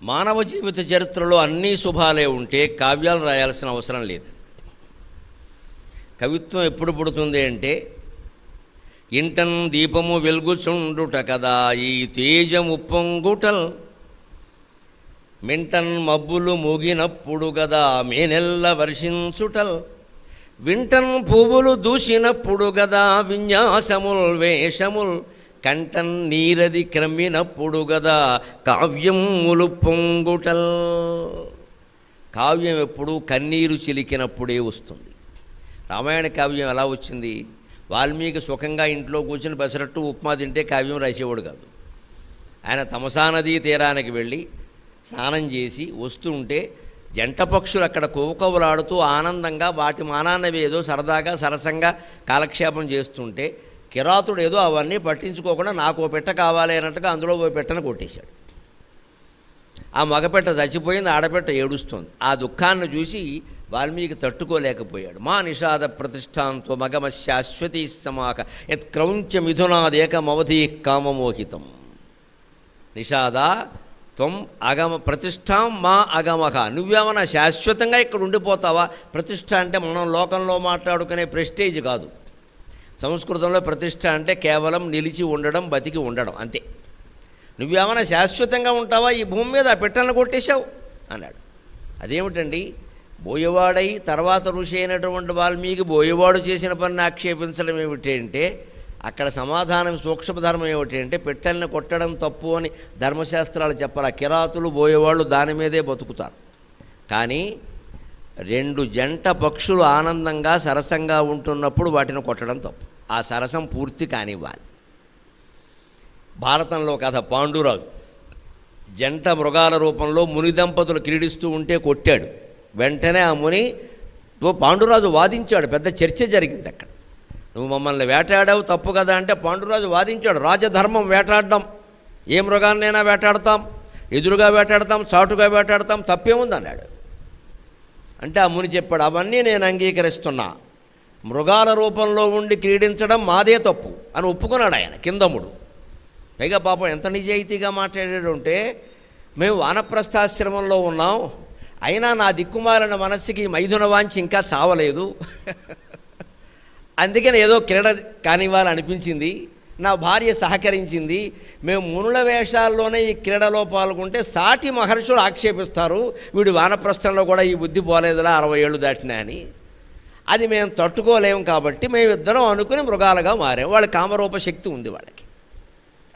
మానవ జీవిత చరిత్రలో అన్నీ శుభాలే ఉంటే కావ్యాలు రాయాల్సిన అవసరం లేదు. కవిత్వం ఎప్పుడు పుడుతుంది అంటే ఇంటన్ దీపము వెలుగుచుండుట కదా ఈ తేజము పొంగుటల్, మింటన్ మబ్బులు మూగినప్పుడు గదా మేనెల్ల వర్షించుటల్, వింటన్ పువ్వులు దూసినప్పుడు గదా విన్యాసముల్ వేషముల్, కంటన్ నీరది క్రమ్మినప్పుడు గదా కావ్యములు పొంగుటల్. కావ్యం ఎప్పుడు కన్నీరు చిలికినప్పుడే వస్తుంది. రామాయణ కావ్యం ఎలా వచ్చింది? వాల్మీకి సుఖంగా ఇంట్లో కూర్చుని బసరట్టు ఉప్మా తింటే కావ్యం రాసేవాడు కాదు. ఆయన తమసా నదీ తీరానికి వెళ్ళి స్నానం చేసి వస్తుంటే జంట పక్షులు అక్కడ కోకవులాడుతూ ఆనందంగా వాటి మానాన్నవి ఏదో సరదాగా సరసంగా కాలక్షేపం చేస్తుంటే కిరాతుడు ఏదో అవన్నీ పట్టించుకోకుండా నాకు ఓ పెట్ట కావాలి అన్నట్టుగా అందులో ఓ పెట్టను కొట్టేశాడు. ఆ మగపెట్ట చచ్చిపోయింది, ఆడపెట్ట ఏడుస్తుంది. ఆ దుఃఖాన్ని చూసి వాల్మీకి తట్టుకోలేకపోయాడు. మా నిషాద ప్రతిష్టాంతో మగమ శాశ్వతీ సమాక యత్ క్రౌంచ మిథునాదేకమవధీ కామమోహితం. నిషాద త్వం అగమ ప్రతిష్టాం మా అగమక. నువ్వేమన్నా శాశ్వతంగా ఇక్కడ ఉండిపోతావా? ప్రతిష్ట అంటే మనం లోకంలో మాట్లాడుకునే ప్రెస్టేజ్ కాదు. సంస్కృతంలో ప్రతిష్ట అంటే కేవలం నిలిచి ఉండడం, బతికి ఉండడం, అంతే. నువ్వేమైనా శాశ్వతంగా ఉంటావా ఈ భూమి మీద? ఆ పెట్టలను కొట్టేశావు అన్నాడు. అదేమిటండి, బోయవాడై తర్వాత ఋషి అయినటువంటి వాల్మీకి బోయవాడు చేసిన పనిని ఆక్షేపించడం ఏమిటి అంటే అక్కడ సమాధానం సూక్ష్మధర్మం ఏమిటి అంటే పెట్టెల్ని కొట్టడం తప్పు అని ధర్మశాస్త్రాలు చెప్పాలి. కిరాతులు బోయేవాళ్ళు దాని మీదే బతుకుతారు. కానీ రెండు జంట పక్షులు ఆనందంగా సరసంగా ఉంటున్నప్పుడు వాటిని కొట్టడం తప్పు. ఆ సరసం పూర్తి కానివ్వాలి. భారతంలో కథ, పాండురాజు జంట మృగాల రూపంలో ముని దంపతులు క్రీడిస్తూ ఉంటే కొట్టాడు. వెంటనే ఆ ముని పాండురాజు వాదించాడు. పెద్ద చర్చ జరిగింది అక్కడ. నువ్వు మమ్మల్ని వేటాడావు తప్పు కదా అంటే పాండురాజు వాదించాడు. రాజధర్మం వేటాడడం, ఏ మృగాన్నైనా వేటాడతాం, ఎదురుగా వేటాడతాం, చాటుగా వేటాడతాం, తప్పేముంది అన్నాడు. అంటే ఆ ముని చెప్పాడు, అవన్నీ నేను అంగీకరిస్తున్నా, మృగాల రూపంలో ఉండి క్రీడించడం మాదే తప్పు అని ఒప్పుకున్నాడు ఆయన కిందముడు. పైగా పాపం ఎంత నిజాయితీగా మాట్లాడాడు అంటే, మేము వానప్రస్థాశ్రమంలో ఉన్నాం, అయినా నా దిక్కుమాలిన మనస్సుకి మైథున వాంచి ఇంకా చావలేదు, అందుకని ఏదో క్రీడ కానివ్వాలనిపించింది, నా భార్య సహకరించింది, మేము మునుల వేషాల్లోనే ఈ క్రీడలో పాల్గొంటే సాటి మహర్షులు ఆక్షేపిస్తారు, వీడు వానప్రస్థంలో కూడా ఈ బుద్ధి పోలేదులా 60 ఏళ్ళు దాటినా అని. అది మేము తట్టుకోలేము కాబట్టి మేమిద్దరం అనుకుని మృగాలుగా మారాం. వాళ్ళ కామరూప శక్తి ఉంది, వాళ్ళకి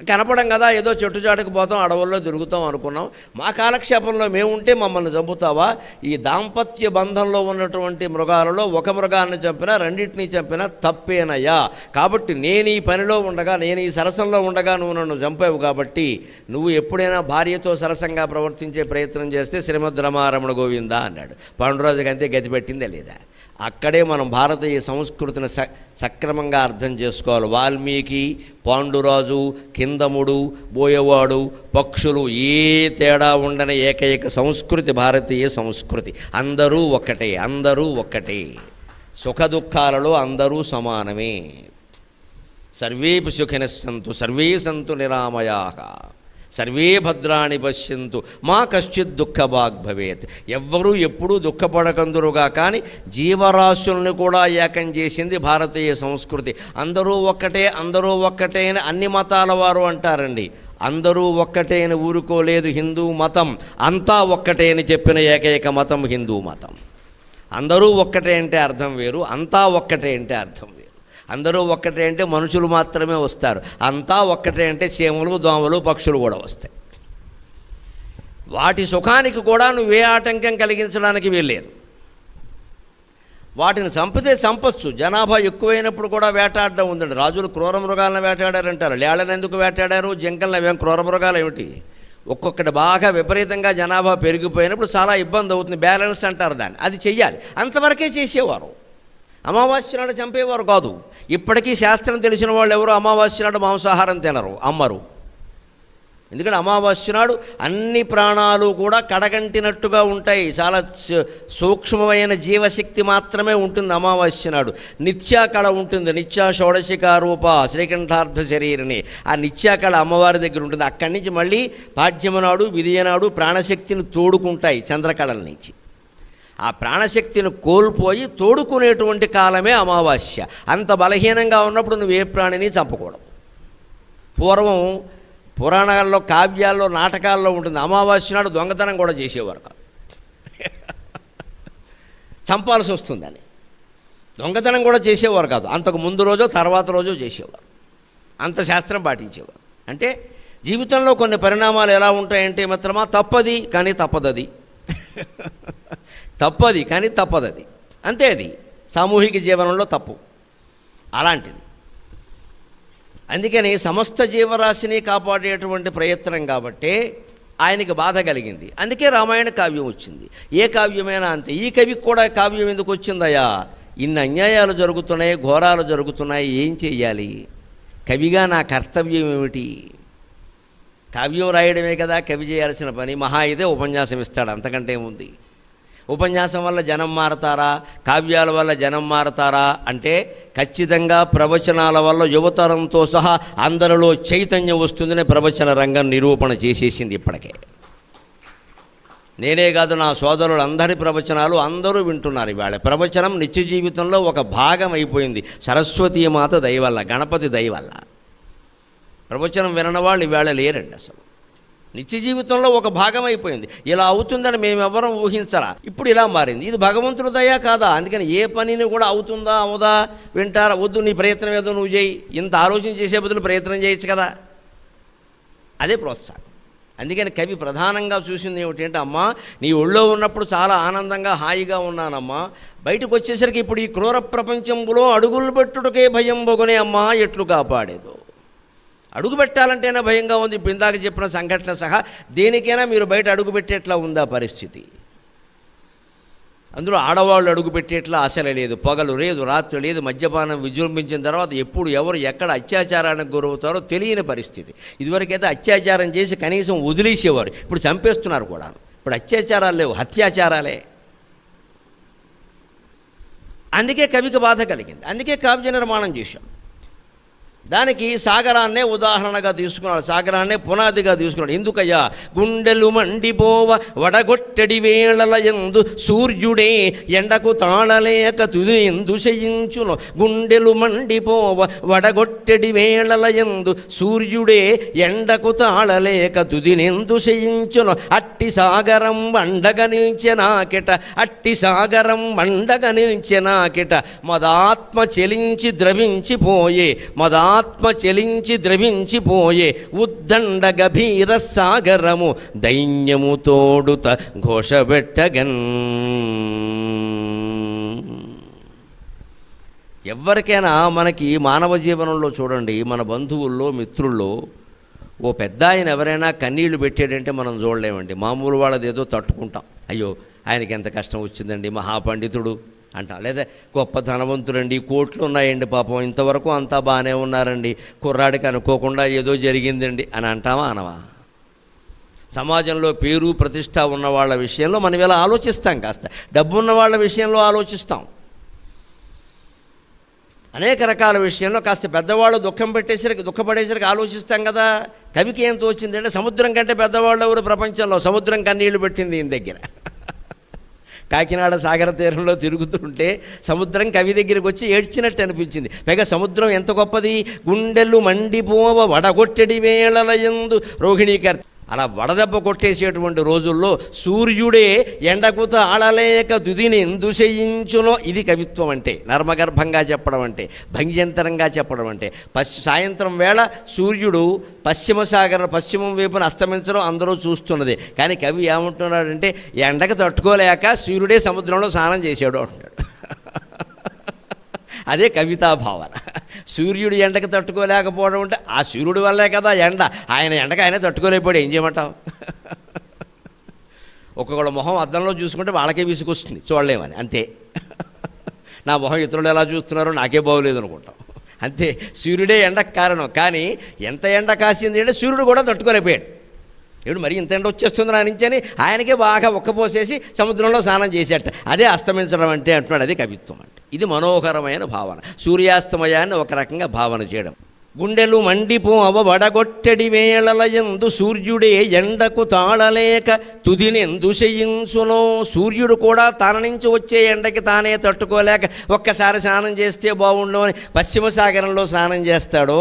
కనపడం కదా, ఏదో చెట్టుచాటుకు పోతాం, అడవుల్లో తిరుగుతాం అనుకున్నాం. మా కాలక్షేపంలో మేము ఉంటే మమ్మల్ని చంపుతావా? ఈ దాంపత్య బంధంలో ఉన్నటువంటి మృగాలలో ఒక మృగాన్ని చంపినా రెండింటినీ చంపినా తప్పేనయ్యా. కాబట్టి నేను ఈ పనిలో ఉండగా, నేను ఈ సరసంలో ఉండగా నువ్వు నన్ను చంపావు కాబట్టి నువ్వు ఎప్పుడైనా భార్యతో సరసంగా ప్రవర్తించే ప్రయత్నం చేస్తే శ్రీమద్ రమారమణ గోవిందా అన్నాడు. పాండురాజుకి అంతే గతి పెట్టిందే లేదా? అక్కడే మనం భారతీయ సంస్కృతిని సక్రమంగా అర్థం చేసుకోవాలి. వాల్మీకి, పాండురాజు, కిందముడు, బోయవాడు, పక్షులు ఏ తేడా ఉండని ఏకైక సంస్కృతి భారతీయ సంస్కృతి. అందరూ ఒక్కటే, అందరూ ఒక్కటే. సుఖదుఖాలలో అందరూ సమానమే. సర్వేపి సుఖినః సంతు సర్వే సంతు నిరామయాః సర్వే భద్రాణి పశ్యంతు మా కశ్చిత్ దుఃఖభాగ్ భవేత్. ఎవ్వరూ ఎప్పుడూ దుఃఖపడకందురుగా. కానీ జీవరాశుల్ని కూడా ఏకం చేసింది భారతీయ సంస్కృతి. అందరూ ఒక్కటే, అందరూ ఒక్కటే అని అన్ని మతాల వారు అంటారండి. అందరూ ఒక్కటే అని ఊరుకోలేదు హిందూ మతం. అంతా ఒక్కటే అని చెప్పిన ఏకైక మతం హిందూ మతం. అందరూ ఒక్కటే అంటే అర్థం వేరు, అంతా ఒక్కటే అంటే అర్థం వేరు. అందరూ ఒక్కటే అంటే మనుషులు మాత్రమే వస్తారు, అంతా ఒక్కటే అంటే చీమలు, దోమలు, పక్షులు కూడా వస్తాయి. వాటి సుఖానికి కూడా నువ్వే ఆటంకం కలిగించడానికి వీల్లేదు. వాటిని చంపితే చంపచ్చు. జనాభా ఎక్కువైనప్పుడు కూడా వేటాడడం ఉందండి. రాజులు క్రూర మృగాలను వేటాడారంటారు. లేళ్ళని ఎందుకు వేటాడారు? జింకలను అవేం క్రూర మృగాలు ఏమిటి? ఒక్కొక్కటి బాగా విపరీతంగా జనాభా పెరిగిపోయినప్పుడు చాలా ఇబ్బంది అవుతుంది. బ్యాలెన్స్ అంటారు దాన్ని. అది చెయ్యాలి. అంతవరకే చేసేవారు. అమావాస్య నాడు చంపేవారు కాదు. ఇప్పటికీ శాస్త్రం తెలిసిన వాళ్ళు ఎవరు అమావాస్య నాడు మాంసాహారం తినరు, అమ్మరు. ఎందుకంటే అమావాస్య నాడు అన్ని ప్రాణాలు కూడా కడగంటినట్టుగా ఉంటాయి. చాలా సూక్ష్మమైన జీవశక్తి మాత్రమే ఉంటుంది అమావాస్య నాడు. నిత్యాకళ ఉంటుంది. నిత్యా షోడశికారూప శ్రీకంఠార్థ శరీరిని ఆ నిత్యాకళ అమ్మవారి దగ్గర ఉంటుంది. అక్కడి నుంచి మళ్ళీ పాడ్యమ నాడు విధియనాడు ప్రాణశక్తిని తోడుకుంటాయి చంద్రకళల నుంచి. ఆ ప్రాణశక్తిని కోల్పోయి తోడుకునేటువంటి కాలమే అమావాస్య. అంత బలహీనంగా ఉన్నప్పుడు నువ్వు ఏ ప్రాణిని చంపకూడదు. పూర్వం పురాణాల్లో, కావ్యాల్లో, నాటకాల్లో ఉంటుంది అమావాస్య నాడు దొంగతనం కూడా చేసేవారు కాదు, చంపాల్సి వస్తుందని. దొంగతనం కూడా చేసేవారు కాదు. అంతకు ముందు రోజో తర్వాత రోజో చేసేవారు. అంత శాస్త్రం పాటించేవారు. అంటే జీవితంలో కొన్ని పరిణామాలు ఎలా ఉంటాయంటే మిత్రమా, తప్పది కానీ తప్పదది, తప్పది కానీ తప్పదది, అంతే. అది సామూహిక జీవనంలో తప్పు అలాంటిది. అందుకని సమస్త జీవరాశిని కాపాడేటువంటి ప్రయత్నం కాబట్టే ఆయనకి బాధ కలిగింది. అందుకే రామాయణ కావ్యం వచ్చింది. ఏ కావ్యమైనా అంతే. ఈ కవికి కూడా కావ్యం ఎందుకు వచ్చిందయ్యా? ఇన్ని అన్యాయాలు జరుగుతున్నాయి, ఘోరాలు జరుగుతున్నాయి, ఏం చెయ్యాలి? కవిగా నా కర్తవ్యం ఏమిటి? కావ్యం రాయడమే కదా కవి చేయాల్సిన పని. మహా అయితే ఉపన్యాసం ఇస్తాడు, అంతకంటే ఏముంది? ఉపన్యాసం వల్ల జనం మారతారా? కావ్యాల వల్ల జనం మారతారా అంటే ఖచ్చితంగా ప్రవచనాల వల్ల యువతరంతో సహా అందరిలో చైతన్యం వస్తుందని ప్రవచన రంగం నిరూపణ చేసేసింది ఇప్పటికే. నేనే కాదు, నా సోదరులు అందరి ప్రవచనాలు అందరూ వింటున్నారు. ఇవాళ ప్రవచనం నిత్య జీవితంలో ఒక భాగం అయిపోయింది. సరస్వతీమాత దయ వల్ల, గణపతి దయ వల్ల ప్రవచనం వినని వాళ్ళు ఇవాళ లేరండి. అసలు నిత్య జీవితంలో ఒక భాగం అయిపోయింది. ఇలా అవుతుందని మేమెవరం ఊహించరా. ఇప్పుడు ఇలా మారింది. ఇది భగవంతుడు దయా కాదా? అందుకని ఏ పనిని కూడా అవుతుందా అవదా వింటారా, వద్దు నీ ప్రయత్నం ఏదో నువ్వు చేయి, ఇంత ఆలోచన చేసే బదులు ప్రయత్నం చేయొచ్చు కదా, అదే ప్రోత్సాహం. అందుకని కవి ప్రధానంగా చూసింది ఏమిటంటే, అమ్మా నీ ఒళ్ళో ఉన్నప్పుడు చాలా ఆనందంగా హాయిగా ఉన్నానమ్మా, బయటకు వచ్చేసరికి ఇప్పుడు ఈ క్రూర ప్రపంచంలో అడుగులు పెట్టుటకే భయం బొగునే అమ్మా ఎట్లు కాపాడేదో. అడుగు పెట్టాలంటేనే భయంగా ఉంది. ఇప్పుడు ఇందాక చెప్పిన సంఘటన సహా దేనికైనా మీరు బయట అడుగు పెట్టేట్లా ఉందా పరిస్థితి? అందులో ఆడవాళ్ళు అడుగు పెట్టేట్లా అసలు లేదు. పగలు లేదు, రాత్రి లేదు. మద్యపానం విజృంభించిన తర్వాత ఎప్పుడు ఎవరు ఎక్కడ అత్యాచారానికి గురవుతారో తెలియని పరిస్థితి. ఇదివరకైతే అత్యాచారం చేసి కనీసం వదిలేసేవారు, ఇప్పుడు చంపేస్తున్నారు కూడా. ఇప్పుడు అత్యాచారాలు లేవు, హత్యాచారాలే. అందుకే కవికి బాధ కలిగింది. అందుకే కావ్య నిర్మాణం చేశాం. దానికి సాగరాన్నే ఉదాహరణగా తీసుకున్నాడు, సాగరాన్నే పునాదిగా తీసుకున్నాడు. ఎందుకయ్యా? గుండెలు మండిపోవ వడగొట్టడి వేళల యందు సూర్యుడే ఎండకు తాళలేక తుది ఎందు శయించును. గుండెలు మండిపోవ వడగొట్టడి వేళల యందు సూర్యుడే ఎండకు తాళలేక తుదినెందు శయించును. అట్టి సాగరం వండగ నిల్చెనాకెట, అట్టి సాగరం వండగ నిల్చెనాకెట. మదాత్మ చెలించి ద్రవించిపోయే, మదాత్మ చెలించి ద్రవించిపోయే ఉద్దండ గభీర సాగరము దైన్యము తోడుత ఘోషబెట్టగన్. ఎవరికైనా మనకి మానవ జీవనంలో చూడండి, మన బంధువుల్లో మిత్రుల్లో ఓ పెద్ద ఆయన ఎవరైనా కన్నీళ్లు పెట్టాడంటే మనం చూడలేమండి. మామూలు వాళ్ళది ఏదో తట్టుకుంటాం, అయ్యో ఆయనకి ఎంత కష్టం వచ్చిందండి, మహాపండితుడు అంటాం. లేదా గొప్ప ధనవంతులండి, కోట్లు ఉన్నాయండి, పాపం ఇంతవరకు అంతా బాగానే ఉన్నారండి, కుర్రాడికి అనుకోకుండా ఏదో జరిగిందండి అని అంటామా అనవా? సమాజంలో పేరు ప్రతిష్ట ఉన్న వాళ్ళ విషయంలో మనం ఇలా ఆలోచిస్తాం, కాస్త డబ్బున్న వాళ్ళ విషయంలో ఆలోచిస్తాం, అనేక రకాల విషయంలో కాస్త పెద్దవాళ్ళు దుఃఖపడేసరికి ఆలోచిస్తాం కదా. కవికి ఏం తోచింది అంటే, సముద్రం కంటే పెద్దవాళ్ళు ఎవరు ప్రపంచంలో? సముద్రం కన్నీళ్లు పెట్టింది ఈయన దగ్గర. కాకినాడ సాగర తీరంలో తిరుగుతుంటే సముద్రం కవి దగ్గరికి వచ్చి ఏడ్చినట్టు అనిపించింది. పైగా సముద్రం ఎంత గొప్పది! గుండెలు మండిపోవ వడగొట్టడి వేళల యందు రోహిణీకర్త. అలా వడదెబ్బ కొట్టేసేటువంటి రోజుల్లో సూర్యుడే ఎండకుత ఆడలేక తుదిని ఎందుశయించునో. ఇది కవిత్వం అంటే, నర్మగర్భంగా చెప్పడం అంటే, భంగ్యంతరంగా చెప్పడం అంటే. సాయంత్రం వేళ సూర్యుడు పశ్చిమం వైపున అస్తమించడం అందరూ చూస్తున్నది. కానీ కవి ఏమంటున్నాడంటే, ఎండకు తట్టుకోలేక సూర్యుడే సముద్రంలో స్నానం చేసాడు అంటున్నాడు. అదే కవితా భావన. సూర్యుడు ఎండకు తట్టుకోలేకపోవడం అంటే ఆ సూర్యుడి వల్లే కదా ఎండ. ఆయన ఎండకు ఆయనే తట్టుకోలేకపోయాడు, ఏం చేయమంటావు? ఒక్కొక్కళ్ళ మొహం అద్దంలో చూసుకుంటే వాళ్ళకే విసుకొస్తుంది, చూడలేమని, అంతే. నా మొహం ఇతరులు ఎలా చూస్తున్నారో నాకే బాగోలేదు అనుకుంటాం, అంతే. సూర్యుడే ఎండకు కారణం. కానీ ఎంత ఎండ కాసింది అంటే సూర్యుడు కూడా తట్టుకోలేకపోయాడు. ఇప్పుడు మరి ఇంత ఎండ వచ్చేస్తుంది నా నుంచి అని ఆయనకే బాగా ఒక్కపోసేసి సముద్రంలో స్నానం చేసేట. అదే అస్తమించడం అంటే అంటున్నాడు. అది కవిత్వం అంటే. ఇది మనోహరమైన భావన. సూర్యాస్తమయాన్ని ఒక రకంగా భావన చేయడం. గుండెలు మండిపోవ వడగొట్టడి వేళలయందు సూర్యుడే ఎండకు తాళలేక తుదినెందు శయించునో. సూర్యుడు కూడా తన నుంచి వచ్చే ఎండకి తానే తట్టుకోలేక ఒక్కసారి స్నానం చేస్తే బాగుండు అని పశ్చిమ సాగరంలో స్నానం చేస్తాడో,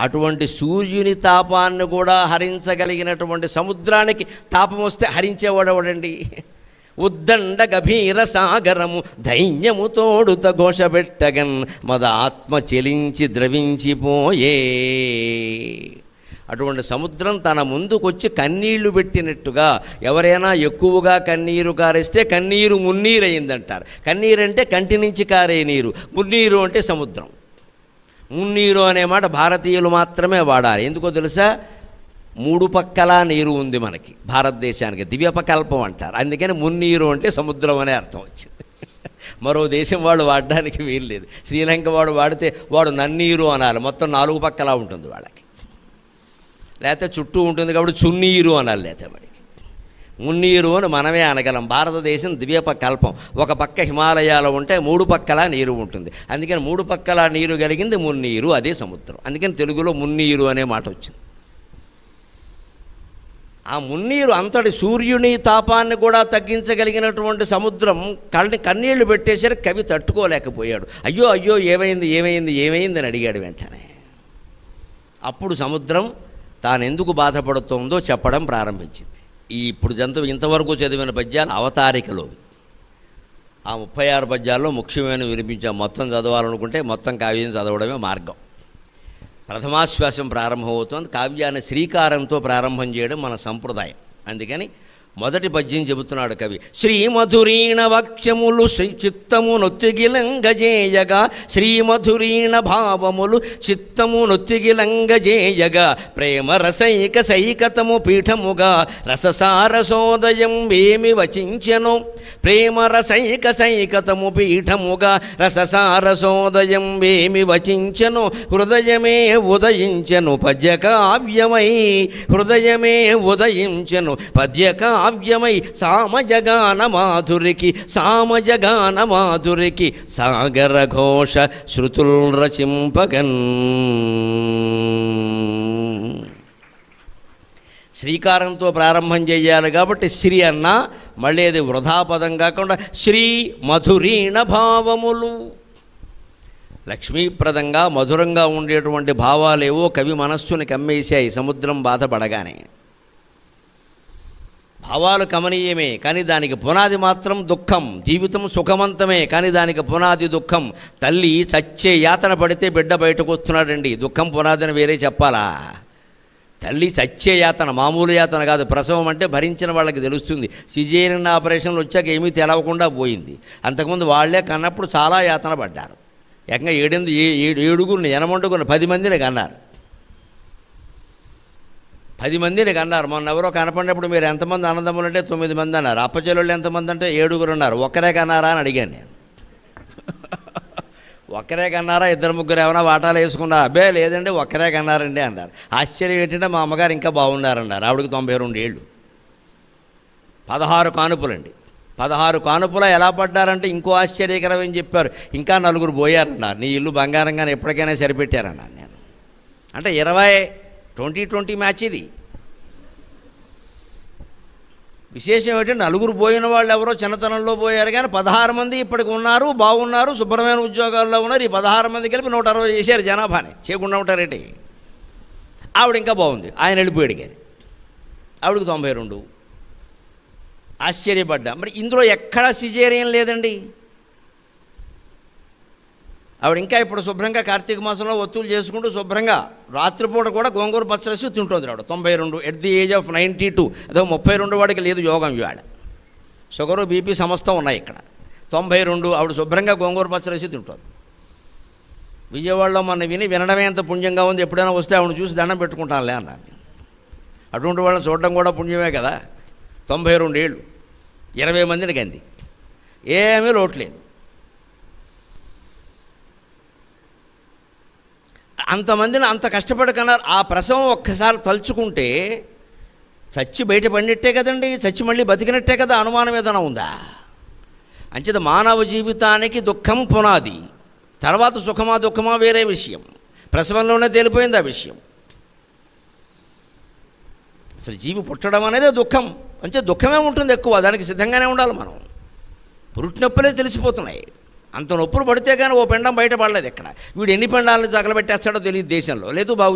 అటువంటి సూర్యుని తాపాన్ని కూడా హరించగలిగినటువంటి సముద్రానికి తాపం వస్తే హరించేవాడవడండి. ఉద్దండ గభీర సాగరము ధైన్యము తోడుత ఘోషపెట్టగన్ మద ఆత్మ చెలించి ద్రవించిపోయే. అటువంటి సముద్రం తన ముందుకొచ్చి కన్నీళ్లు పెట్టినట్టుగా, ఎవరైనా ఎక్కువగా కన్నీరు కారిస్తే కన్నీరు మున్నీరు అయిందంటారు. కన్నీరు అంటే కంటి నుంచి కారే నీరు, మున్నీరు అంటే సముద్రం. మున్నీరు అనే మాట భారతీయులు మాత్రమే వాడాలి. ఎందుకో తెలుసా? 3 పక్కలా నీరు ఉంది మనకి భారతదేశానికి, దివ్యపకల్పం అంటారు. అందుకని మున్నీరు అంటే సముద్రం అనే అర్థం వచ్చింది. మరో దేశం వాడు వాడడానికి వీల్లేదు. శ్రీలంక వాడు వాడితే వాడు నన్నీరు అనాలి, మొత్తం 4 పక్కలా ఉంటుంది వాళ్ళకి. లేకపోతే చుట్టూ ఉంటుంది కాబట్టి చున్నీరు అనాలి, లేకపోతే వాడికి మున్నీరు అని మనమే అనగలం. భారతదేశం ద్వీపకల్పం. ఒక పక్క హిమాలయాలు ఉంటే 3 పక్కలా నీరు ఉంటుంది. అందుకని 3 పక్కలా నీరు కలిగింది మున్నీరు, అదే సముద్రం. అందుకని తెలుగులో మున్నీరు అనే మాట వచ్చింది. ఆ మున్నీరు అంతటి సూర్యుని తాపాన్ని కూడా తగ్గించగలిగినటువంటి సముద్రం కన్నీళ్లు పెట్టేసరికి కవి తట్టుకోలేకపోయాడు. అయ్యో అయ్యో ఏమైంది ఏమైంది ఏమైంది అని అడిగాడు వెంటనే. అప్పుడు సముద్రం తానెందుకు బాధపడుతోందో చెప్పడం ప్రారంభించింది. ఇప్పుడు ఇంతవరకు చదివిన పద్యాలు అవతారికలో, ఆ 36 పద్యాల్లో ముఖ్యమైన వినిపించాం. మొత్తం చదవాలనుకుంటే మొత్తం కావ్యం చదవడమే మార్గం. ప్రథమాశ్వాసం ప్రారంభమవుతోంది. కావ్యాన్ని శ్రీకారంతో ప్రారంభం చేయడం మన సంప్రదాయం. అందుకని మొదటి పద్యం చెబుతున్నాడు కవి. శ్రీమధురీణ వాక్యములు చిత్తము నొత్తిగిలంగజేయగా, శ్రీమధురీణ భావములు చిత్తము నొత్తిగిలంగజేయగా, ప్రేమ రసైక సైకతము పీఠముగా రససారసోదయం వేమి వచించెను. ప్రేమ రసైక సైకతము పీఠముగా రససారసోదయం వేమి వచించెను. హృదయమే ఉదయించెను పద్యకావ్యమై, హృదయమే ఉదయించెను పద్యకావ్యమై. సామజగాన మాధురికి సామజగాన మాధురికి సాగర ఘోష శృతుల్ రచింపగన్. శ్రీకారంతో ప్రారంభం చేయాలి కాబట్టి శ్రీ అన్న మళ్ళీ అది వృధాపదం కాకుండా శ్రీ మధురీణ భావములు. లక్ష్మీప్రదంగా మధురంగా ఉండేటువంటి భావాలేవో కవి మనస్సుని కమ్మేశాయి సముద్రం బాధపడగానే. భావాలు కమనీయమే కానీ దానికి పునాది మాత్రం దుఃఖం. జీవితం సుఖవంతమే కానీ దానికి పునాది దుఃఖం. తల్లి చచ్చే యాతన పడితే బిడ్డ బయటకు వస్తున్నాడండి. దుఃఖం పునాదిని వేరే చెప్పాలా? తల్లి చచ్చే యాతన, మామూలు యాతన కాదు. ప్రసవం అంటే భరించిన వాళ్ళకి తెలుస్తుంది. సిజేరియన్ ఆపరేషన్లు వచ్చాక ఏమీ తెలవకుండా పోయింది. అంతకుముందు వాళ్లే కన్నప్పుడు చాలా యాతన పడ్డారు. ఏకంగా 7 ఎనమండుకున్న 10 మందిని కన్నారు. 10 మందిని కన్నారు. మొన్న ఎవరో కనపడినప్పుడు మీరు ఎంతమంది అన్నదమ్ములు అంటే 9 మంది అన్నారు. అప్పచెల్లెళ్ళు ఎంతమంది అంటే 7 అన్నారు. ఒక్కరే కన్నారా అని అడిగాను నేను. ఒక్కరే కన్నారా, 2-3 ఏమైనా వాటాలు వేసుకున్నారా? అబ్బే లేదండి ఒక్కరే కన్నారండి అన్నారు. ఆశ్చర్యం ఏంటంటే మా అమ్మగారు ఇంకా బాగున్నారన్నారు. ఆవిడకి 92 ఏళ్ళు. 16 కానుపులండి. 16 కానుపులా ఎలా పడ్డారంటే ఇంకో ఆశ్చర్యకరం ఏం చెప్పారు, ఇంకా 4 పోయారన్నారు. నీ ఇల్లు బంగారంగానే ఎప్పటికైనా సరిపెట్టారన్నారు నేను. అంటే 20-20 మ్యాచ్ ఇది. విశేషం ఏంటంటే 4 పోయిన వాళ్ళు ఎవరో చిన్నతనంలో పోయారు కానీ 16 మంది ఇప్పటికి ఉన్నారు, బాగున్నారు, శుభ్రమైన ఉద్యోగాల్లో ఉన్నారు. ఈ 16 మంది కలిపి 160 చేశారు జనాభాని. చేయకుండా ఉంటారేంటి? ఆవిడ ఇంకా బాగుంది, ఆయన వెళ్ళిపోయాడు కానీ ఆవిడకి 92. ఆశ్చర్యపడ్డా. మరి ఇందులో ఎక్కడా సిజేరియన్ లేదండి. ఆవిడ ఇంకా ఇప్పుడు శుభ్రంగా కార్తీక మాసంలో ఒత్తులు చేసుకుంటూ శుభ్రంగా రాత్రిపూట కూడా గోంగూర పచ్చరేసి తింటుంది ఆవిడ. 92 ఎట్ ది ఏజ్ ఆఫ్ 92. అదో 32 వాడికి లేదు యోగం. ఇవాళ షుగరు బీపీ సమస్తం ఉన్నాయి ఇక్కడ. 92 ఆవిడ శుభ్రంగా గోంగూర పచ్చరేసి తింటుంది. విజయవాడలో మన వినడమే ఎంత పుణ్యంగా ఉంది. ఎప్పుడైనా వస్తే ఆవిడ చూసి దండం పెట్టుకుంటానులే అన్నాను. అటువంటి వాళ్ళని చూడడం కూడా పుణ్యమే కదా. 92 ఏళ్ళు, 20 మందిని కంది, ఏమీ లోట్లేదు. అంతమందిని అంత కష్టపడి కన్నారు. ఆ ప్రసవం ఒక్కసారి తలుచుకుంటే చచ్చి బయటపడినట్టే కదండి, చచ్చి మళ్ళీ బతికినట్టే కదా, అనుమానం ఏదైనా ఉందా? అంచేత మానవ జీవితానికి దుఃఖం పునాది, తర్వాత సుఖమా దుఃఖమా వేరే విషయం. ప్రసవంలోనే తేలిపోయింది ఆ విషయం. అసలు జీవి పుట్టడం అనేది దుఃఖం, అంటే దుఃఖమే ఉంటుంది ఎక్కువ, దానికి సిద్ధంగానే ఉండాలి మనం. పురుటినొప్పులే తెలిసిపోతున్నాయి. అంత నొప్పులు పడితే కానీ ఓ పిండం బయటపడలేదు ఇక్కడ. వీడు ఎన్ని పిండాలను తగలబెట్టేస్తాడో తెలియదు దేశంలో, లేదు బాగు